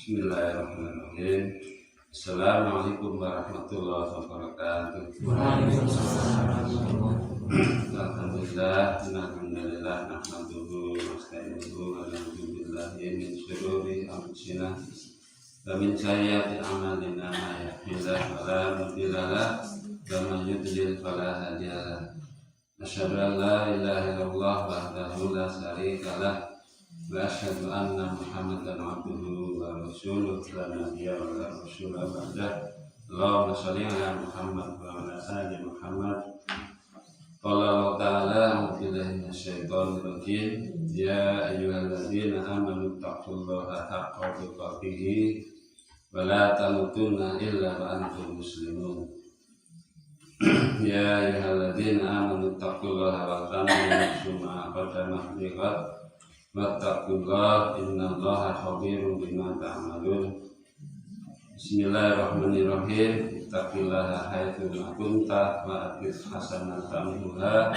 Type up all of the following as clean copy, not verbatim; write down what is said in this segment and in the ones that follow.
Bismillahirrahmanirrahim. Assalamualaikum warahmatullahi wabarakatuh. Alhamdulillah, alhamdulillah, nahmaduhu wa nasta'inuhu wa na'udzu billahi min syururi anfusina wa min sayyiati a'malina, may yahdihillahu fala mudilla lahu wa man yudlil fala hadiya lahu. Asyhadu an la ilaha illallah wahdahu la syarika lahu wa asyhadu anna Muhammadan abduhu wa rasuluh la nabiyya wa la rasula ba'dah. Allahumma shalli ala Muhammad wa ala ali Muhammad. Qala Allah ta'ala a'udzu billahi minasyaitonir rajim. Ya ayyuhalladzina amanu taqullaha haqqa tuqatih wa la tamutunna illa wa antum muslimun. Ya ayyuhalladzina amanu taqullaha wa tanzur nafsum ma qaddamat lighad wattaqullah innallaha khabirun bima ta'malun. Bismillahirrahmanirrahim. Ittaqillaha haitsu ma kunta wa aqis hasanatan minha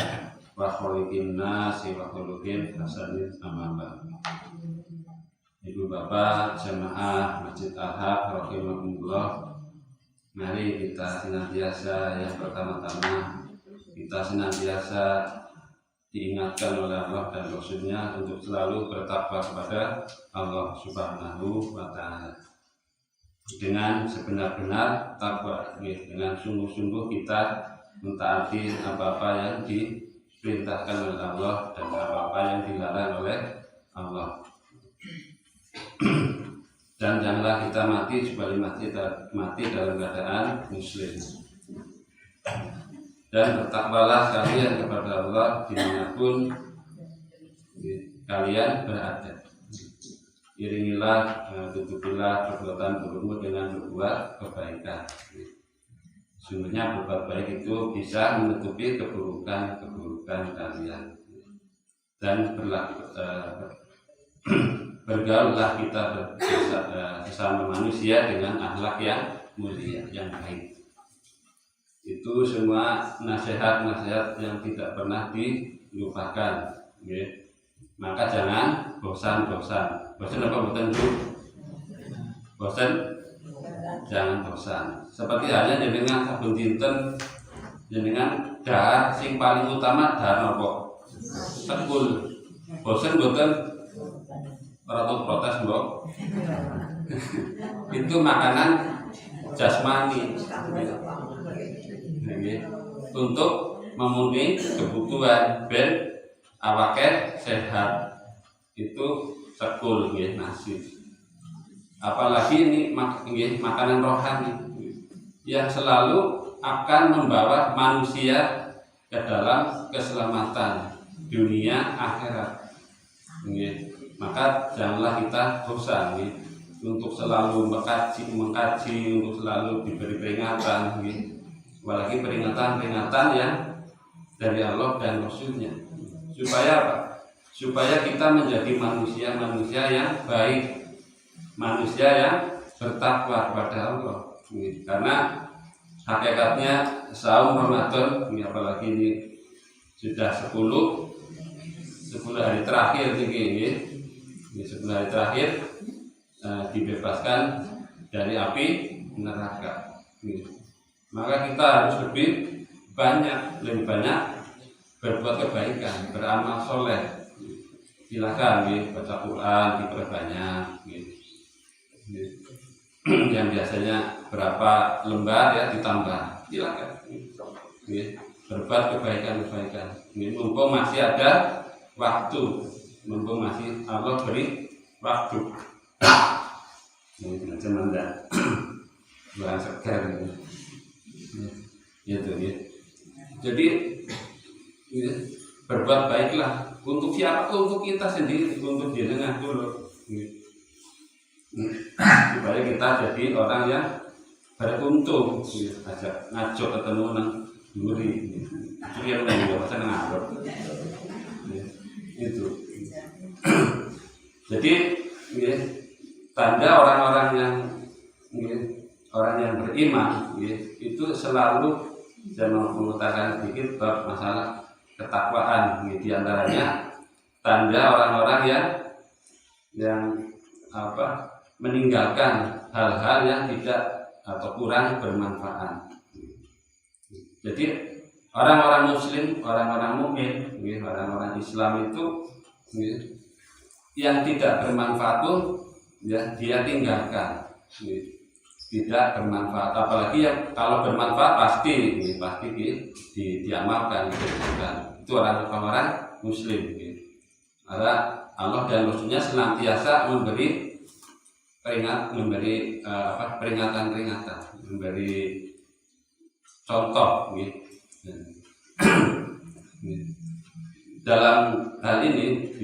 wa khaliqin nasi wa khuluqin hasanin amaba. Ibu bapak jamaah Masjid Al-Haq rahimakumullah, mari kita senantiasa, yang pertama-tama kita senantiasa diingatkan oleh Allah dan Rasulnya untuk selalu bertakwa kepada Allah Subhanahu wa Ta'ala dengan sebenar-benar takwa, dengan sungguh-sungguh kita mentaati apa-apa yang diperintahkan oleh Allah dan apa-apa yang dilarang oleh Allah. Dan janganlah kita mati kecuali mati dalam keadaan muslim. Dan bertakwalah kalian kepada Allah dimanapun kalian berada. Iringilah, tutupilah perbuatan burukmu dengan berbuat kebaikan. Sungguhnya berbuat baik itu bisa menutupi keburukan kalian. Dan bergaullah kita bersama manusia dengan akhlak yang mulia, yang baik. Itu semua nasihat-nasihat yang tidak pernah dilupakan. Maka jangan bosan-bosan. Bosan apa bosan itu? Bosan? Jangan bosan. Seperti halnya dengan sabun dinten, dengan dahar sing paling utama dahar apa? Tekul. Bosan boten? Ratu protes mbok. Itu makanan jasmani. Untuk memenuhi kebutuhan ben awake sehat, itu sekul nasi. Apalagi ini makanan rohani yang selalu akan membawa manusia ke dalam keselamatan dunia akhirat. Maka janganlah kita bosan untuk selalu mengkaji, untuk selalu diberi peringatan. Apalagi peringatan-peringatan yang dari Allah dan Rasulnya. Supaya apa? Supaya kita menjadi manusia-manusia yang baik, manusia yang bertakwa kepada Allah. Karena hakikatnya saum Ramadan, apalagi ini sudah 10 hari terakhir ini 10 hari terakhir dibebaskan dari api neraka. Maka kita harus lebih banyak berbuat kebaikan, beramal soleh. Silakan baca Quran diperbanyak. Yang biasanya berapa lembar ya ditambah. Silakan. Berbuat kebaikan. Mumpung masih ada waktu, mumpung masih Allah beri waktu. Ini macam mana? Bukan segar ini. Jadi berbuat baiklah untuk siapa? Untuk kita sendiri, untuk jenengan dulu, supaya kita jadi orang yang beruntung. Ajak ngajak ketemu nang duri, itu yang biasa ngajak. Itu. Jadi tanda orang-orang yang beriman itu selalu jangan mengutarakan sedikit bab masalah ketakwaan. Di antaranya tanda orang-orang yang meninggalkan hal-hal yang tidak atau kurang bermanfaat. Jadi orang-orang muslim, orang-orang mukmin, orang-orang Islam itu yang tidak bermanfaat pun ya dia tinggalkan. Tidak bermanfaat, apalagi yang kalau bermanfaat pasti diamalkan, dikerjakan. Itu orang-orang muslim. Karena Allah dan Rasulnya senantiasa memberi peringatan-peringatan, memberi contoh. Dalam hal ini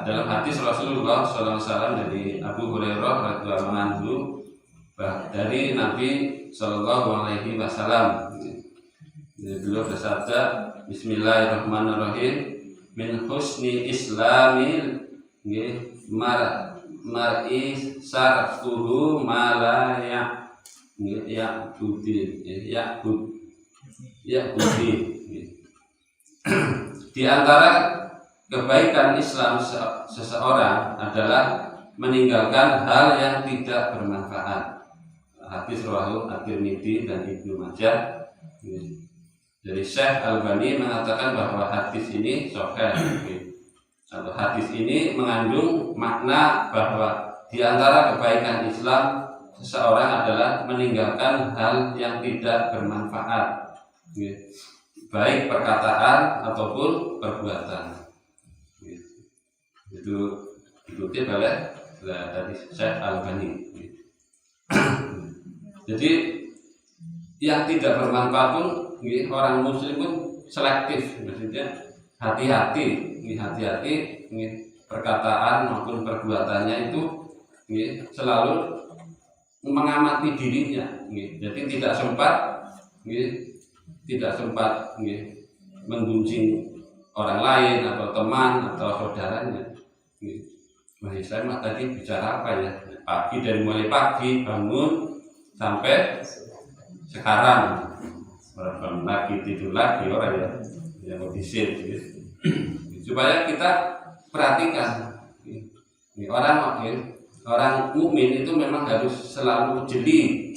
dalam hadis Rasulullah SAW dari Abu Hurairah radhiyallahu anhu dari Nabi SAW, beliau bersabda, Bismillahirrahmanirrahim, min husni islamil mar'i sarfuhu ma la ya'budi. Di antara kebaikan Islam seseorang adalah meninggalkan hal yang tidak bermanfaat. Hadis riwayat At-Tirmidzi dan Ibnu Majah. Jadi Syekh Albani mengatakan bahwa hadis ini sahih. Atau hadis ini mengandung makna bahwa di antara kebaikan Islam seseorang adalah meninggalkan hal yang tidak bermanfaat, baik perkataan ataupun perbuatan. Itu dikutip oleh dari Syekh Albani. Jadi yang tidak bermanfaat pun orang muslim pun selektif, maksudnya hati-hati perkataan maupun perbuatannya itu selalu mengamati dirinya. Jadi tidak sempat menggunjing orang lain atau teman atau saudaranya. Saya tadi bicara apa ya? Dari mulai pagi bangun sampai sekarang, bangun lagi tidur lagi orang yang kondisi supaya kita perhatikan orang mukmin itu memang harus selalu jeli,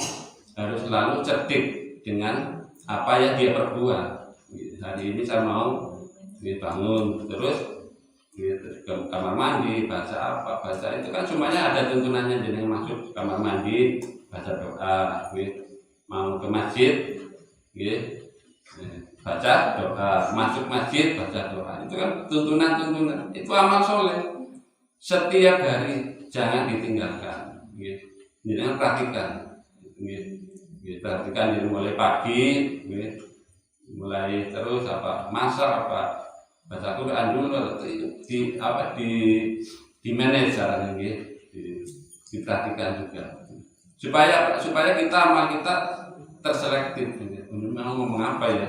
harus selalu cerdik dengan apa yang dia perbuat. Hari ini saya mau bangun terus ke kamar mandi, baca itu kan semuanya ada tuntunannya. Jadi masuk kamar mandi baca doa, mau ke masjid baca doa, masuk masjid baca doa, itu kan tuntunan. Itu amal soleh setiap hari, jangan ditinggalkan. Jangan perhatikan dari mulai pagi, mulai terus masak baca Quran dulu, di manage caranya, diperhatikan juga supaya amal kita terselektif. Mau ngomong apa ya,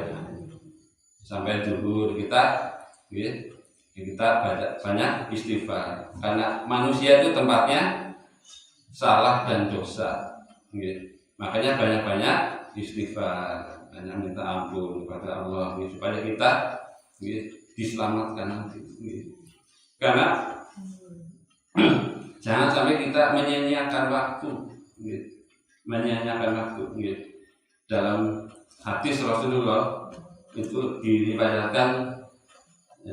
sampai dulu kita banyak istighfar, karena manusia itu tempatnya salah dan dosa. Makanya banyak istighfar, banyak minta ampun kepada Allah supaya kita diselamatkan nanti. Karena jangan sampai kita menyia-nyiakan waktu. Dalam hadis Rasulullah itu diriwayatkan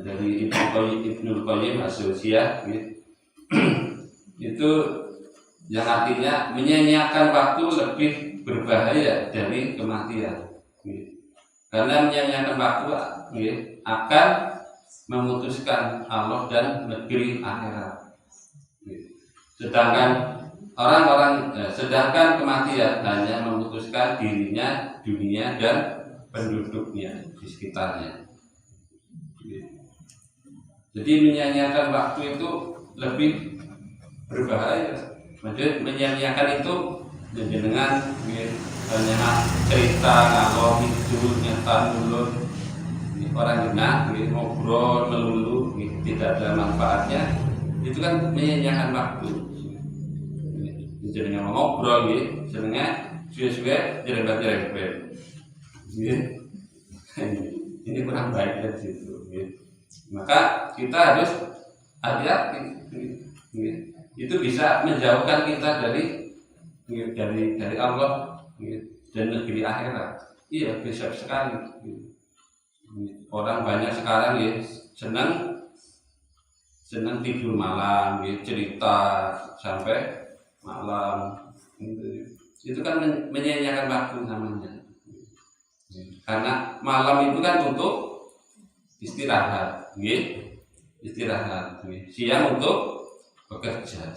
dari Ibnu Qayyim As-Jauziyah, itu yang artinya menyia-nyiakan waktu lebih berbahaya dari kematian. Karena menyia-nyiakan waktu akan memutuskan Allah dan negeri akhirat. Sedangkan kematian hanya memutuskan dirinya, dunia dan penduduknya di sekitarnya. Jadi menyia-nyiakan waktu itu lebih berbahaya. Maksudnya menyia-nyiakan itu dengan hanya cerita ngalor ngidul nyetan mulut orang genah, ngobrol melulu, tidak ada manfaatnya. Itu kan menyia-nyiakan waktu. Jenenge ngobrol jenenge suwe-suwe jerempet-jerempet. Ini kurang baik dari situ. Maka kita harus hati-hati. itu bisa menjauhkan kita dari Allah dan negeri akhirat. Iya, bisa sekali. Orang banyak sekarang ya senang tidur malam, ya, cerita sampai malam. Itu kan menyanyiakan waktu namanya. Karena malam itu kan untuk istirahat, istirahat. Siang untuk bekerja.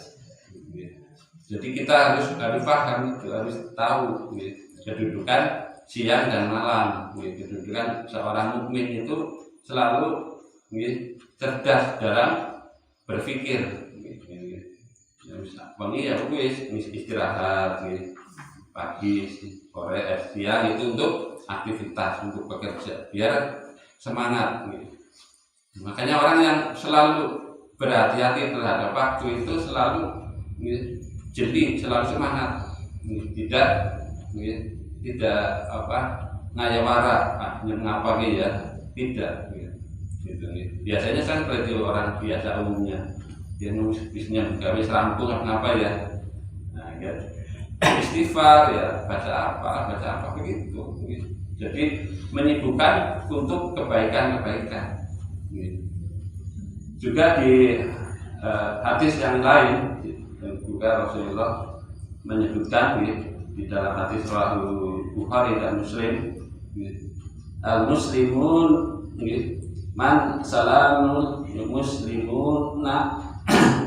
Jadi kita harus paham itu, harus tahu kedudukan siang dan malam. Kedudukan seorang mukmin itu selalu cerdas dalam berpikir. Pagi ya istirahat, pagi, sore, siang itu untuk aktivitas, untuk bekerja, biar semangat. Makanya orang yang selalu berhati-hati terhadap waktu itu selalu jeli, selalu semangat, tidak ngayawara, ngapa ya, tidak. Biasanya kan seperti orang biasa umumnya, dia nulisnya gawe serampung apa ya, istighfar ya, baca apa begitu. Jadi menyibukkan untuk kebaikan. Juga di hadis yang lain juga Rasulullah menyebutkan di dalam hadis Sahih Bukhari dan Muslim, al-muslimun man salamul muslimuna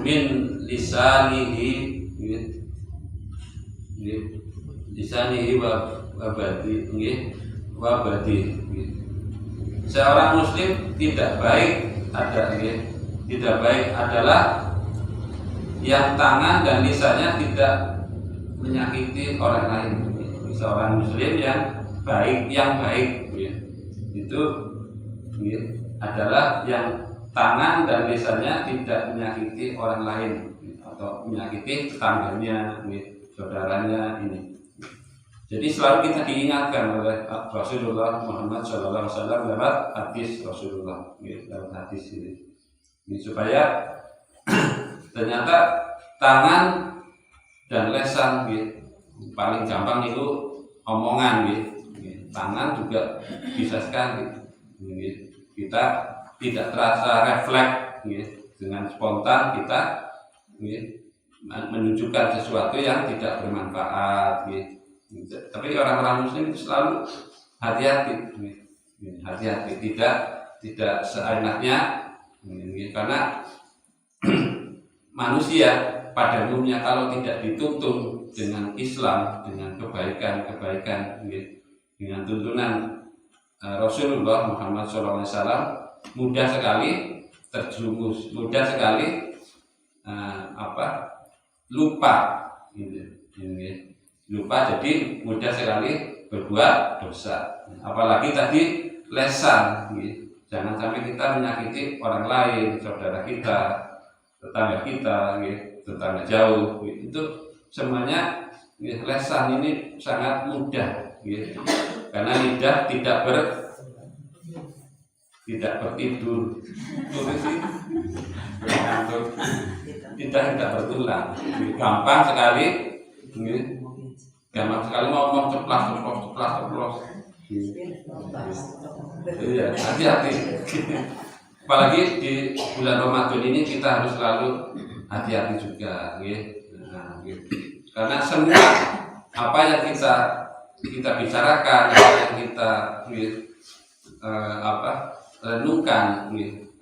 min lisanihi wa badi. Seorang muslim tidak baik adalah yang tangan dan lisannya tidak menyakiti orang lain. Seorang muslim yang baik itu adalah yang tangan dan lisannya tidak menyakiti orang lain atau menyakiti tetangganya, saudaranya ini. Jadi selalu kita diingatkan oleh Rasulullah Muhammad SAW lewat hadis Rasulullah, lewat hadis ini supaya ternyata tangan dan lisan paling gampang itu omongan, tangan juga bisa sekali. Kita tidak terasa refleks, dengan spontan kita menunjukkan sesuatu yang tidak bermanfaat. Tapi orang-orang muslim itu selalu hati-hati, tidak seenaknya, karena manusia pada umumnya kalau tidak dituntun dengan Islam, dengan kebaikan, dengan tuntunan Rasulullah Muhammad SAW, mudah sekali terjerumus, mudah sekali lupa, jadi mudah sekali berbuat dosa. Apalagi tadi lesan, jangan sampai kita menyakiti orang lain, saudara kita, tetangga kita, tetangga jauh. Itu semuanya lesan ini sangat mudah, karena lidah tidak bertidur, tidak bertulang, gampang sekali ngomong ceplas. Iya, hati-hati. Apalagi di bulan Ramadan ini kita harus selalu hati-hati juga, karena semua apa yang kita bicarakan, apa yang kita renungkan,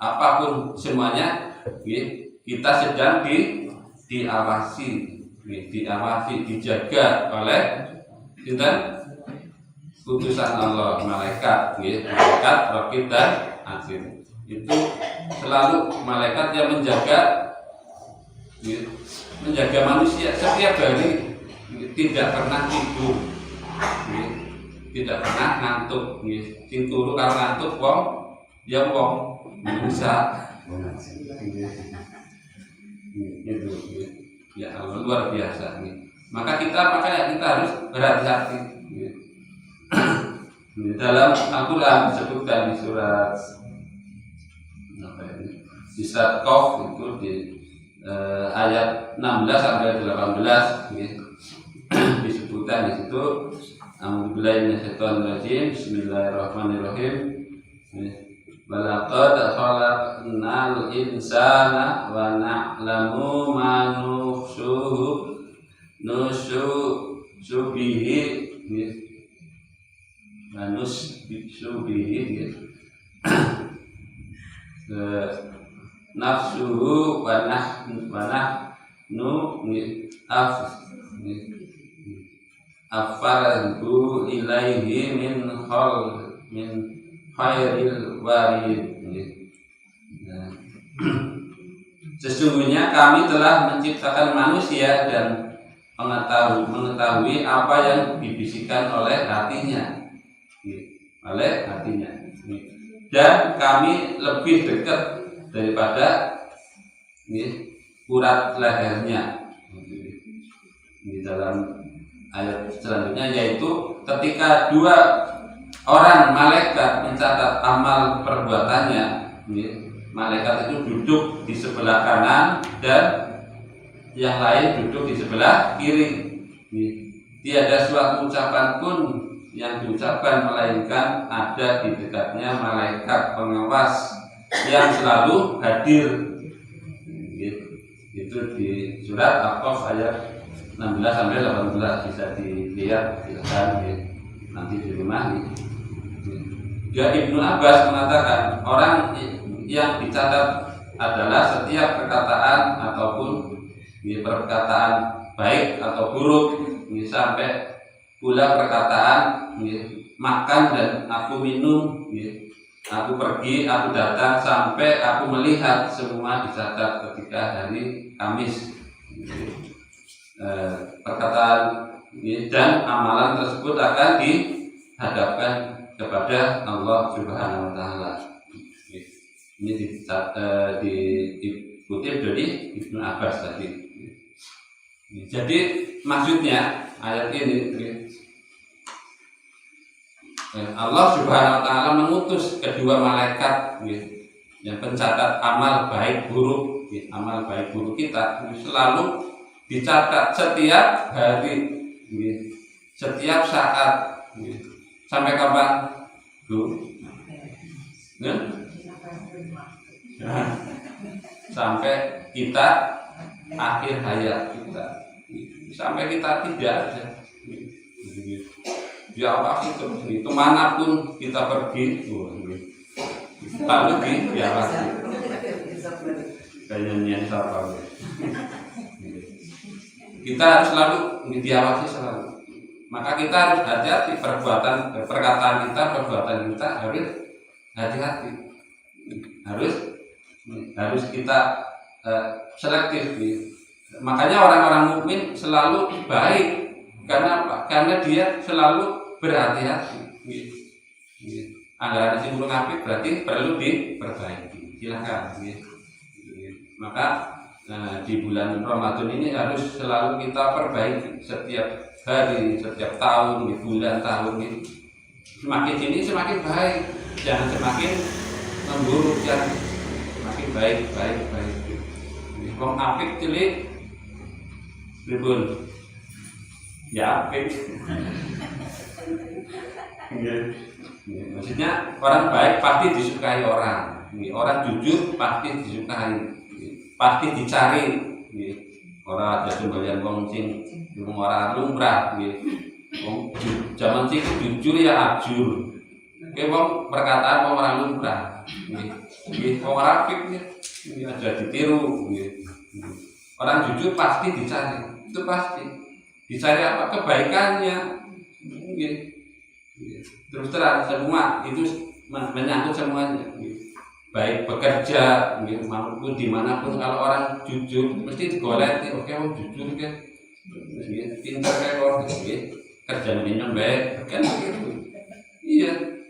apapun semuanya, kita sedang diawasi, dijaga oleh utusan Allah, malaikat Raqib dan Atid. Itu selalu malaikat yang menjaga manusia setiap hari, tidak pernah tidur, tidak pernah ngantuk. Sing turu karo ngantuk wong bisa. Gitu. Ya Allah, luar biasa nih. Makanya kita harus berhati-hati. Dalam Al-Quran disebutkan di surat Qaf itu di ayat 16 sampai 18 disebutkan di situ. A'udzubillahi minasyaitonirrajim. Bismillahirrahmanirrahim. Walaqad khalaqnal insana wa na'lamu ma nusbihi nafsuhu wa nahnu afaradu ilaihi min khairil warid. Sesungguhnya kami telah menciptakan manusia dan mengetahui apa yang dibisikkan oleh hatinya, dan kami lebih dekat daripada urat lehernya. Di dalam ayat selanjutnya, yaitu ketika dua orang malaikat mencatat amal perbuatannya, malaikat itu duduk di sebelah kanan dan yang lain duduk di sebelah kiri. Tiada suatu ucapan pun yang diucapkan melainkan ada di dekatnya malaikat pengawas yang selalu hadir. Itu di surat Al-Qaf ayat 16 sampai 18, bisa dilihat, silakan nanti di rumah. Ya, Ibnu Abbas mengatakan orang yang dicatat adalah setiap perkataan ataupun perkataan baik atau buruk, sampai pula perkataan makan dan aku minum, aku pergi, aku datang, sampai aku melihat, semua dicatat ketika hari Kamis. Perkataan dan amalan tersebut akan dihadapkan kepada Allah Subhanahu wa Ta'ala. Ini dikutip dari Ibnu Abbas tadi. Jadi maksudnya ayat ini, Allah Subhanahu wa Ta'ala mengutus kedua malaikat yang pencatat amal baik buruk, amal baik buruk kita selalu dicatat setiap hari, setiap saat. Sampai kapan, Bu? Sampai kita akhir hayat kita, sampai kita tidak ada. Diawasi terus, kemanapun kita pergi, lalu diawasi. Kayaknya siapa? Kita harus selalu diawasi selalu. Maka kita harus hati-hati perkataan kita, perbuatan kita harus hati-hati. Harus kita selektif. Makanya orang-orang mukmin selalu baik. Karena apa? Karena dia selalu berhati-hati. Anggaran isi burung apik berarti perlu diperbaiki. Silakan. Maka di bulan Ramadan ini harus selalu kita perbaiki setiap hari, setiap tahun, di bulan tahun ini. Semakin sini semakin baik, jangan semakin memburuk, jangan semakin baik. Wong apik cilik ribun, ya apik. Maksudnya orang baik pasti disukai orang, orang jujur pasti disukai. Pasti dicari, orang ada sembahyang wong sing orang lumrah, wong zaman sing jujur ya ajur, wong perkataan wong orang lumrah, wong rapik ini aja ditiru, orang jujur pasti dicari, itu pasti dicari apa kebaikannya, terus terang semua itu menyangkut semuanya. Baik bekerja maupun dimanapun, kalau orang jujur mesti digoleti, oke orang jujur kan, pintar kayak orang kerja minum baik kan begitu. Iya,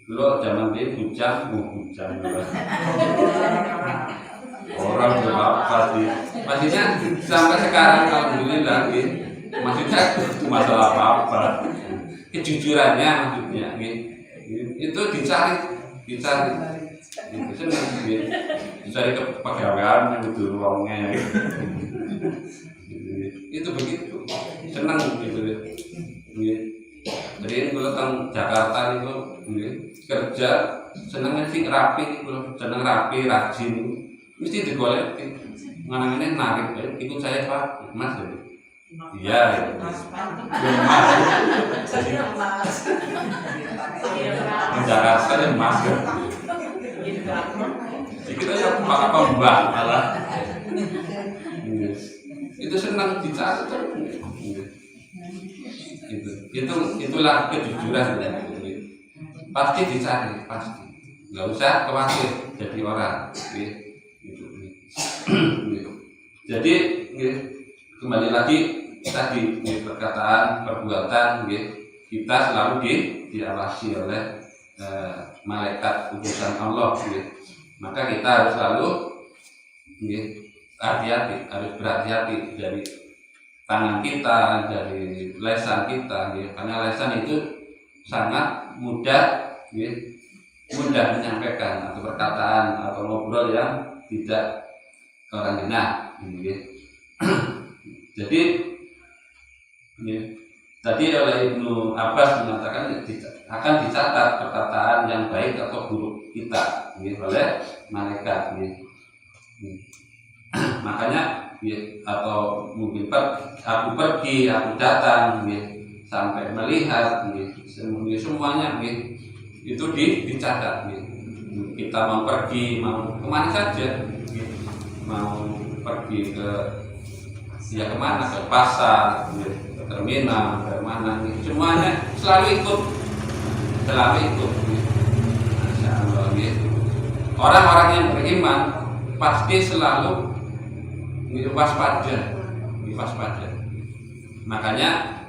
lo zaman dia bujang orang berapa sih, maksudnya sampai sekarang alhamdulillah maksudnya itu masalah apa, kejujurannya maksudnya itu dicari. Itu seneng nggih. Cari kepegawaian yang kudu wonge. Itu begitu. Senang gitu ya. Nggih. Jadi kula teng Jakarta niku nggih kerja seneng sing rapi kula seneng rapi rajin mesti digolek nganane narik ikut saya Pak Mas. Iya. Mas. Saya Mas. Di Jakarta ya Mas. Kita ya pakai pembang malah. Itu senang dicari terus. Itulah kejujuran ya. Pasti dicari, pasti. Nggak usah khawatir jadi orang. Jadi kembali lagi tadi perkataan, perbuatan kita selalu diawasi oleh malaikat utusan Allah. Maka kita harus selalu hati-hati, harus berhati-hati dari tangan kita, dari lesan kita, karena lesan itu sangat mudah menyampaikan atau perkataan atau ngobrol yang tidak orang dengar. Jadi tadi oleh Ibnu Abbas mengatakan akan dicatat perkataan yang baik atau buruk kita oleh malaikat. Makanya atau mungkin aku pergi, aku datang, sampai melihat, semuanya itu dicatat. Kita mau pergi, mau kemana saja, mau pergi ke kemana, ke pasar, ke terminal, ke mana, semuanya selalu ikut. Masya Allah, orang-orang yang beriman pasti selalu waspada. Makanya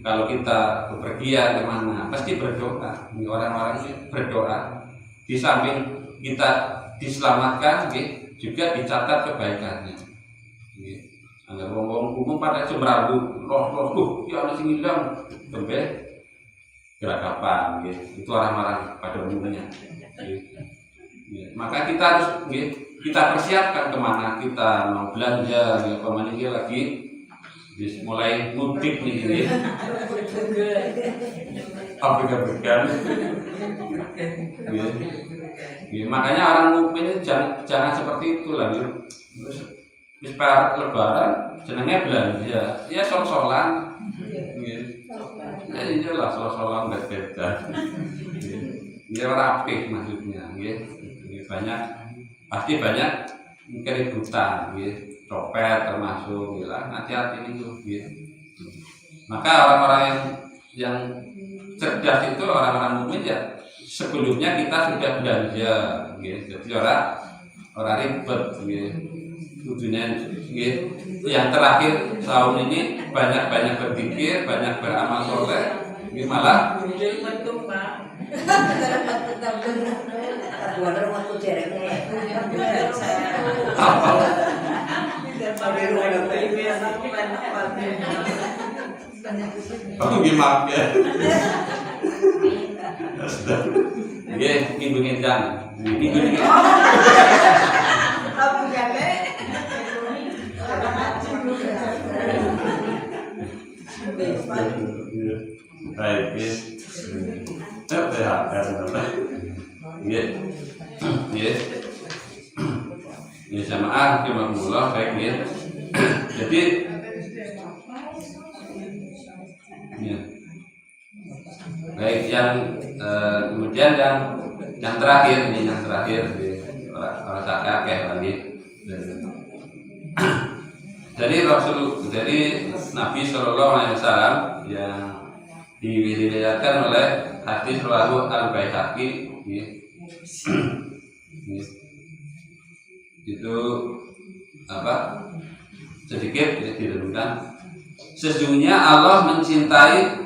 kalau kita bepergian kemana pasti berdoa. Orang-orang berdoa. Di samping kita diselamatkan, juga dicatat kebaikannya. Agar wong-wong umum pada semerabu, loh, ya ana sing ilang, tembe gerakapan, itu orang-orang pada umumnya. Maka kita harus kita persiapkan kemana kita mau belanja, kemana dia lagi mulai mudik nih, pabrik-pabrikan. Makanya orang mukmin jangan seperti itu lagi. Wis lebaran senengnya belanja, ya sol-solan. Ya iyalah sol-solan beda-beda. Dia rapih maksudnya, pasti banyak keributan, copet termasuk, hati-hati itu. Maka orang-orang yang cerdas itu orang-orang mukmin ya sebelumnya kita sudah belanja, jadi orang ribet, yang terakhir tahun ini banyak berpikir, banyak beramal soleh, malah gimana ya? Minggu ngendang, minggu ini. Baik, ya jamaah rahimakumullah, baik. Jadi baik yang kemudian yang terakhir orang kakek lagi dari Nabi Shallallahu Alaihi Wasallam yang diriwayatkan oleh hadis riwayat Al-Baihaqi, itu sedikit direnungkan. Sesungguhnya Allah mencintai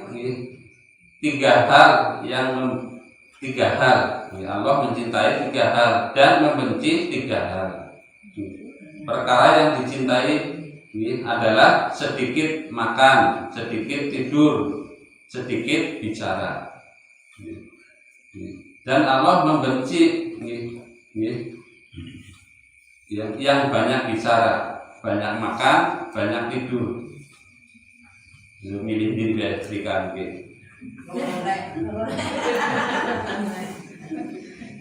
tiga hal. Allah mencintai tiga hal dan membenci tiga hal. Perkara yang dicintai adalah sedikit makan, sedikit tidur, sedikit bicara. Dan Allah membenci yang banyak bicara, banyak makan, banyak tidur. Milih diri dari istrikan.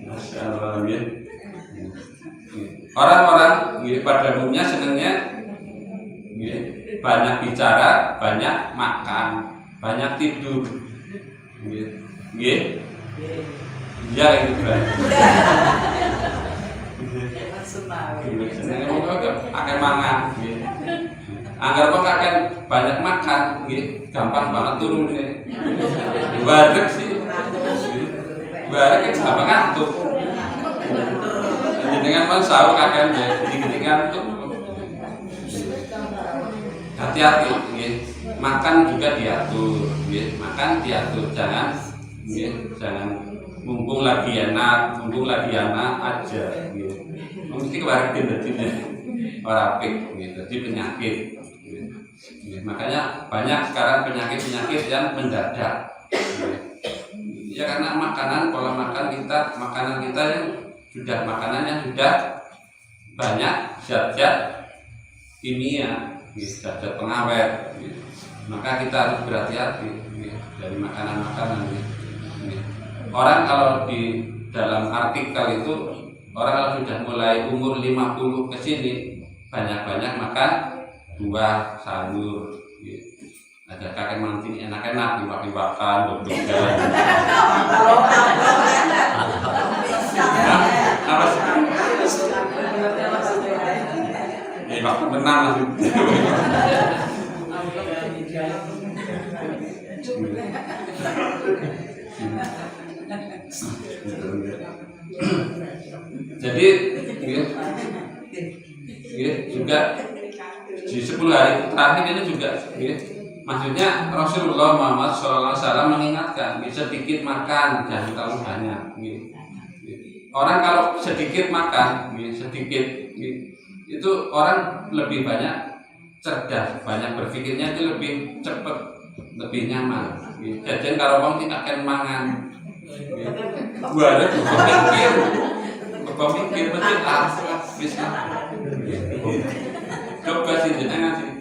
Masya Allah. Orang-orang pada umumnya senangnya banyak bicara, banyak makan, banyak tidur. Iya itu kan. Senangnya akan mangan. Agar kok akan banyak makan, gampang banget turun nih. Barek sih, barek kan gampang ngantuk. Dengan mensahur akan diketingkan tuh. Hati-hati, makan juga diatur, makan diatur, jangan mumpung lagi enak aja, mesti kebarin jadi orang pik, jadi penyakit. Makanya banyak sekarang penyakit yang mendadak. Ya karena pola makan kita yang sudah banyak zat-zat kimia, zat-zat pengawet. Maka kita harus berhati-hati dari makanan-makanan. Orang kalau di dalam artikel itu orang kalau sudah mulai umur 50 ke sini banyak-banyak makan buah, sayur, ada kakek mancing enak-enak, liwak-liwakan, dog-dogan. Apa sih? Waktu menang langsung. Jadi, juga di 10 hari terakhir ini juga, maksudnya Rasulullah Muhammad SAW mengingatkan, sedikit makan jangan terlalu banyak. Orang kalau sedikit makan, sedikit itu orang lebih banyak cerdas, banyak berpikirnya itu lebih cepat, lebih nyaman. Jadi kalau orang tidak akan mangan, gua ada berpikir betul bisa. Coba sih jenengan sih.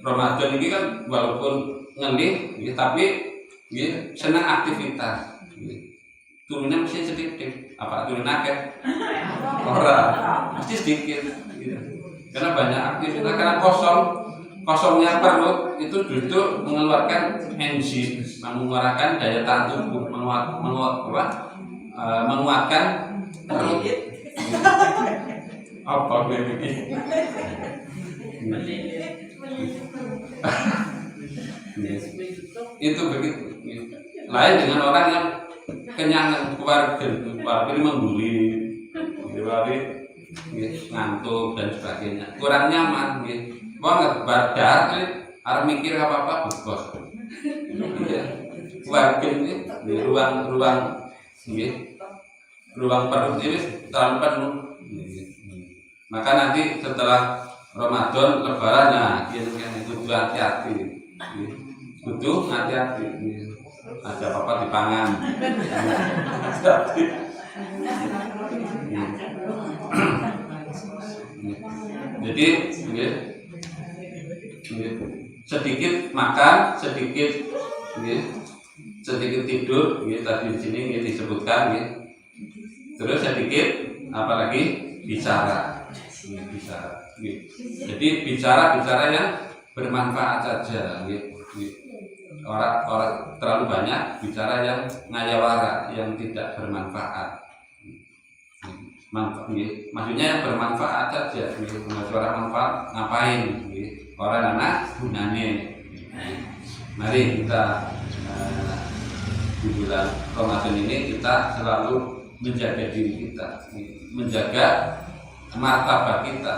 Ramadan ini kan walaupun ngelih, tapi senang aktivitas. Turunnya mesti sedikit, apa turun akeh? Orang mesti sedikit. Karena banyak aktivitas, karena kosongnya perut itu justru mengeluarkan enzim, mengeluarkan daya tahan tubuh, menguatkan perut. Apa begini? Itu begitu. Lain dengan orang yang kenyangan keluarga mengguli, ngantuk dan sebagainya, kurang nyaman, banget badan, harus mikir apa bos. Keluarga ini di ruang perut ini terlalu penuh. Maka nanti setelah Ramadan Lebaran, nah itu hati-hati, butuh hati-hati. Ada apa di pangan. Jadi sedikit makan, sedikit tidur, tadi di sini disebutkan, terus sedikit apalagi bicara. Jadi bicara yang bermanfaat saja. Orang terlalu banyak bicara yang ngayawara, yang tidak bermanfaat. Maksudnya yang bermanfaat saja. Suara manfaat ngapain? Orang anak gunanya. Mari kita di bulan Ramadan ini kita selalu menjaga diri kita, menjaga martabat kita.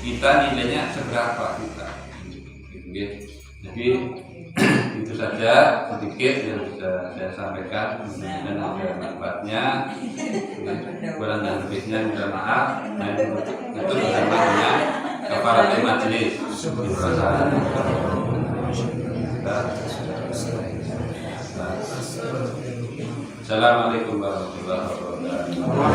Kita nilainya seberapa kita. Jadi itu saja sedikit yang bisa saya sampaikan, dan ada manfaatnya. Kurang dan lebihnya minta maaf. Itu bersama dengan kafaratul majelis. Assalamualaikum warahmatullahi wabarakatuh.